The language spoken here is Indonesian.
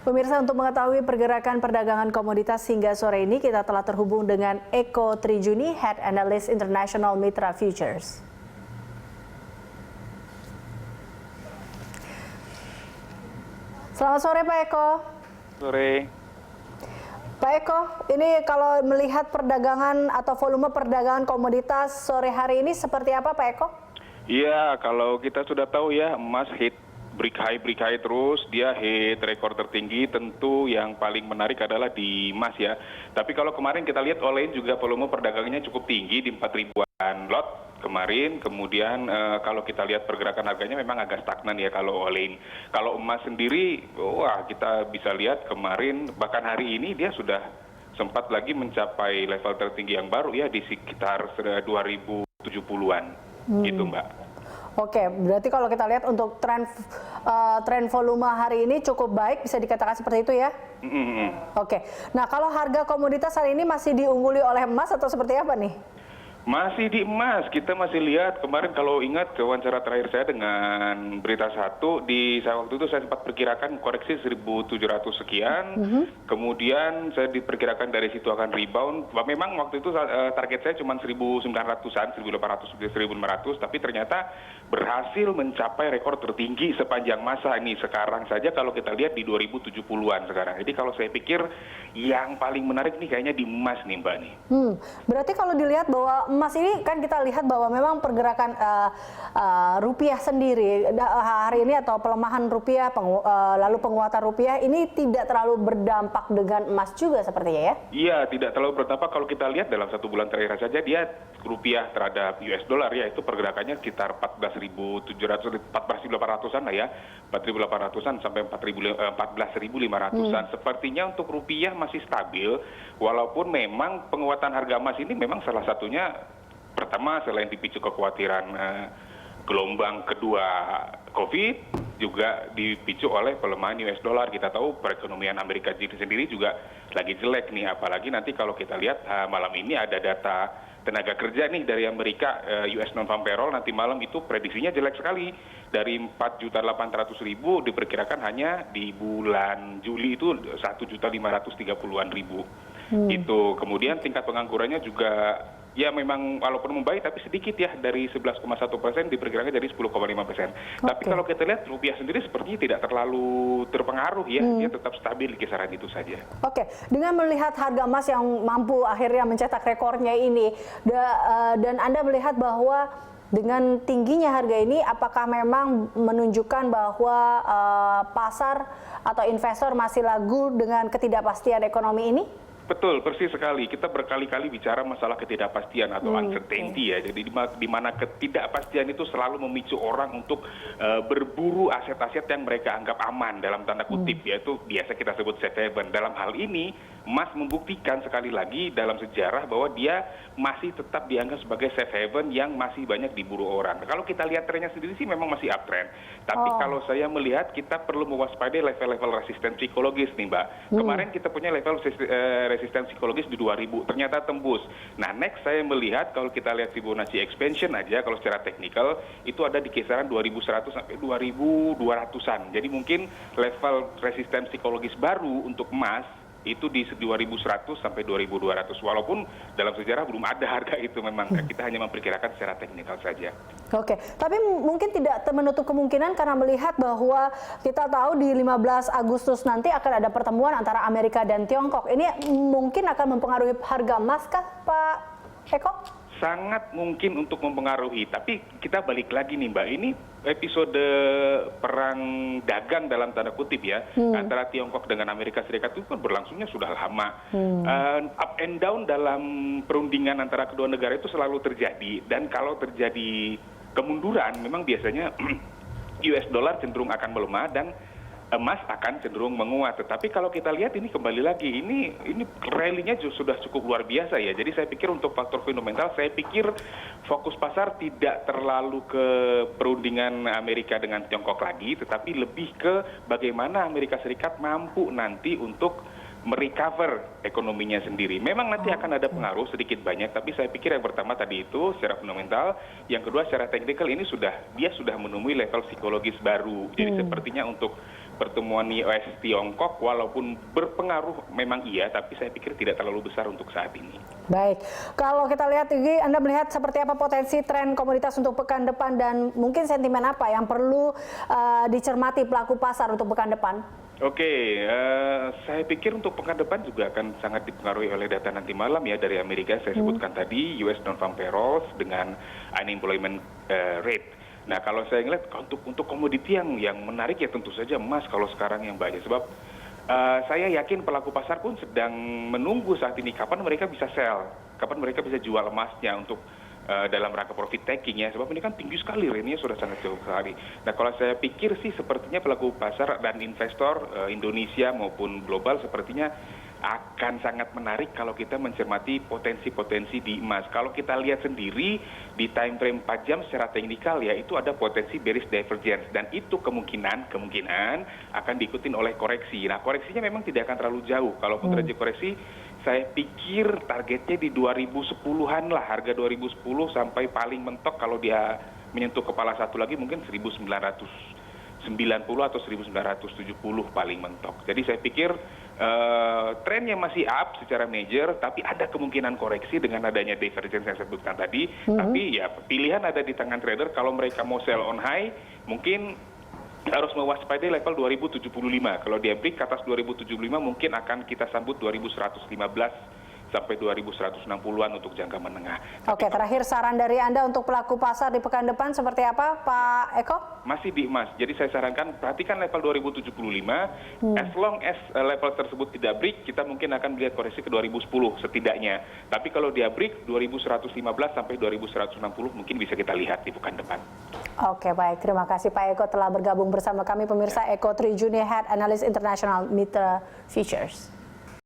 Pemirsa, untuk mengetahui pergerakan perdagangan komoditas hingga sore ini, kita telah terhubung dengan Eko Trijuni, Head Analyst International Mitra Futures. Selamat sore Pak Eko. Sore. Pak Eko, ini kalau melihat perdagangan atau volume perdagangan komoditas sore hari ini seperti apa Pak Eko? Iya, kalau kita sudah tahu ya, emas hit break high terus, dia hit rekor tertinggi. Tentu yang paling menarik adalah di emas ya. Tapi kalau kemarin kita lihat all-in juga volume perdagangannya cukup tinggi di 4.000-an lot kemarin. Kemudian kalau kita lihat pergerakan harganya memang agak stagnan ya kalau all-in. Kalau emas sendiri, wah kita bisa lihat kemarin bahkan hari ini dia sudah sempat lagi mencapai level tertinggi yang baru ya di sekitar 2070-an gitu Mbak. Oke, berarti kalau kita lihat untuk tren volume hari ini cukup baik, bisa dikatakan seperti itu ya? Oke, nah kalau harga komoditas hari ini masih diungguli oleh emas atau seperti apa nih? Masih di emas, kita masih lihat kemarin kalau ingat wawancara terakhir saya dengan Berita Satu, waktu itu saya sempat perkirakan koreksi 1.700 sekian, kemudian saya diperkirakan dari situ akan rebound. Memang waktu itu target saya cuma 1.900-an, 1.800, 1.500, tapi ternyata berhasil mencapai rekor tertinggi sepanjang masa ini. Sekarang saja kalau kita lihat di 2070-an sekarang. Jadi kalau saya pikir yang paling menarik nih kayaknya di emas nih Mbak nih. Berarti kalau dilihat bahwa emas ini kan kita lihat bahwa memang pergerakan rupiah sendiri hari ini atau pelemahan rupiah lalu penguatan rupiah ini tidak terlalu berdampak dengan emas juga sepertinya ya? Iya, tidak terlalu berdampak. Kalau kita lihat dalam 1 bulan terakhir saja dia rupiah terhadap US dollar ya itu pergerakannya sekitar 14.800-an lah ya, 4.800-an sampai 14.500-an. Sepertinya untuk rupiah masih stabil, walaupun memang penguatan harga emas ini memang salah satunya pertama selain dipicu kekhawatiran gelombang kedua COVID, juga dipicu oleh pelemahan US dollar. Kita tahu perekonomian Amerika sendiri juga lagi jelek nih, apalagi nanti kalau kita lihat malam ini ada data tenaga kerja nih dari Amerika, US non-farm payroll nanti malam itu prediksinya jelek sekali. Dari 4.800.000 diperkirakan hanya di bulan Juli itu 1.530.000-an. Itu. Kemudian tingkat penganggurannya juga ya memang walaupun membaik tapi sedikit ya, dari 11,1% diperkirakan jadi 10,5%. Tapi kalau kita lihat rupiah sendiri sepertinya tidak terlalu terpengaruh ya, dia tetap stabil di kisaran itu saja. Oke, dengan melihat harga emas yang mampu akhirnya mencetak rekornya ini, dan Anda melihat bahwa dengan tingginya harga ini, apakah memang menunjukkan bahwa pasar atau investor masih ragu dengan ketidakpastian ekonomi ini? Betul, persis sekali. Kita berkali-kali bicara masalah ketidakpastian atau uncertainty ya. Jadi di mana ketidakpastian itu selalu memicu orang untuk berburu aset-aset yang mereka anggap aman dalam tanda kutip, yaitu biasa kita sebut safe haven. Dalam hal ini, emas membuktikan sekali lagi dalam sejarah bahwa dia masih tetap dianggap sebagai safe haven yang masih banyak diburu orang. Kalau kita lihat trennya sendiri sih memang masih uptrend. Tapi kalau saya melihat kita perlu mewaspadai level-level resisten psikologis nih Mbak. Kemarin kita punya level resisten psikologis di 2000, ternyata tembus. Nah, next saya melihat kalau kita lihat Fibonacci expansion aja, kalau secara teknikal itu ada di kisaran 2100 sampai 2200-an. Jadi mungkin level resisten psikologis baru untuk emas itu di 2100 sampai 2200. Walaupun dalam sejarah belum ada harga itu, memang kita hanya memperkirakan secara teknikal saja. Oke, tapi mungkin tidak menutup kemungkinan karena melihat bahwa kita tahu di 15 Agustus nanti akan ada pertemuan antara Amerika dan Tiongkok. Ini mungkin akan mempengaruhi harga emas kah, Pak Eko? Sangat mungkin untuk mempengaruhi, tapi kita balik lagi nih Mbak, ini episode perang dagang dalam tanda kutip ya, antara Tiongkok dengan Amerika Serikat itu kan berlangsungnya sudah lama. Up and down dalam perundingan antara kedua negara itu selalu terjadi, dan kalau terjadi kemunduran memang biasanya US dollar cenderung akan melemah dan emas akan cenderung menguat. Tetapi kalau kita lihat ini kembali lagi, ini rally-nya sudah cukup luar biasa ya. Jadi saya pikir untuk faktor fundamental, saya pikir fokus pasar tidak terlalu ke perundingan Amerika dengan Tiongkok lagi, tetapi lebih ke bagaimana Amerika Serikat mampu nanti untuk merecover ekonominya sendiri. Memang nanti akan ada pengaruh sedikit banyak, tapi saya pikir yang pertama tadi itu secara fundamental, yang kedua secara teknikal ini dia sudah menemui level psikologis baru. Jadi sepertinya untuk pertemuan US Tiongkok walaupun berpengaruh memang iya, tapi saya pikir tidak terlalu besar untuk saat ini. Baik, kalau kita lihat Igi, Anda melihat seperti apa potensi tren komoditas untuk pekan depan dan mungkin sentimen apa yang perlu dicermati pelaku pasar untuk pekan depan? Oke, saya pikir untuk pekan depan juga akan sangat dipengaruhi oleh data nanti malam ya dari Amerika. Saya sebutkan tadi US non-farm payrolls dengan unemployment rate. Nah, kalau saya ngeliat untuk komoditi yang menarik ya tentu saja emas kalau sekarang yang banyak. Sebab saya yakin pelaku pasar pun sedang menunggu saat ini kapan mereka bisa sell, kapan mereka bisa jual emasnya untuk dalam rangka profit taking ya. Sebab ini kan tinggi sekali, rate-nya sudah sangat jauh sekali. Nah, kalau saya pikir sih sepertinya pelaku pasar dan investor Indonesia maupun global sepertinya akan sangat menarik kalau kita mencermati potensi-potensi di emas. Kalau kita lihat sendiri di time frame 4 jam secara teknikal ya itu ada potensi bearish divergence dan itu kemungkinan akan diikutin oleh koreksi. Nah, koreksinya memang tidak akan terlalu jauh. Kalaupun terjadi koreksi, saya pikir targetnya di 2010-an lah, harga 2010 sampai paling mentok kalau dia menyentuh kepala satu lagi mungkin 1990 atau 1970 paling mentok. Jadi saya pikir trennya masih up secara major, tapi ada kemungkinan koreksi dengan adanya divergence yang saya sebutkan tadi. Tapi ya pilihan ada di tangan trader. Kalau mereka mau sell on high, mungkin harus mewaspadai level 2075. Kalau dia break ke atas 2075, mungkin akan kita sambut 2115 sampai 2160-an untuk jangka menengah. Oke, terakhir saran dari Anda untuk pelaku pasar di pekan depan seperti apa, Pak Eko? Masih di emas. Jadi saya sarankan perhatikan level 2075. As long as level tersebut tidak break, kita mungkin akan melihat koreksi ke 2010 setidaknya. Tapi kalau dia break 2115 sampai 2160 mungkin bisa kita lihat di pekan depan. Oke, baik. Terima kasih Pak Eko telah bergabung bersama kami. Pemirsa, Eko Trijuni, Head Analyst International Mitra Futures.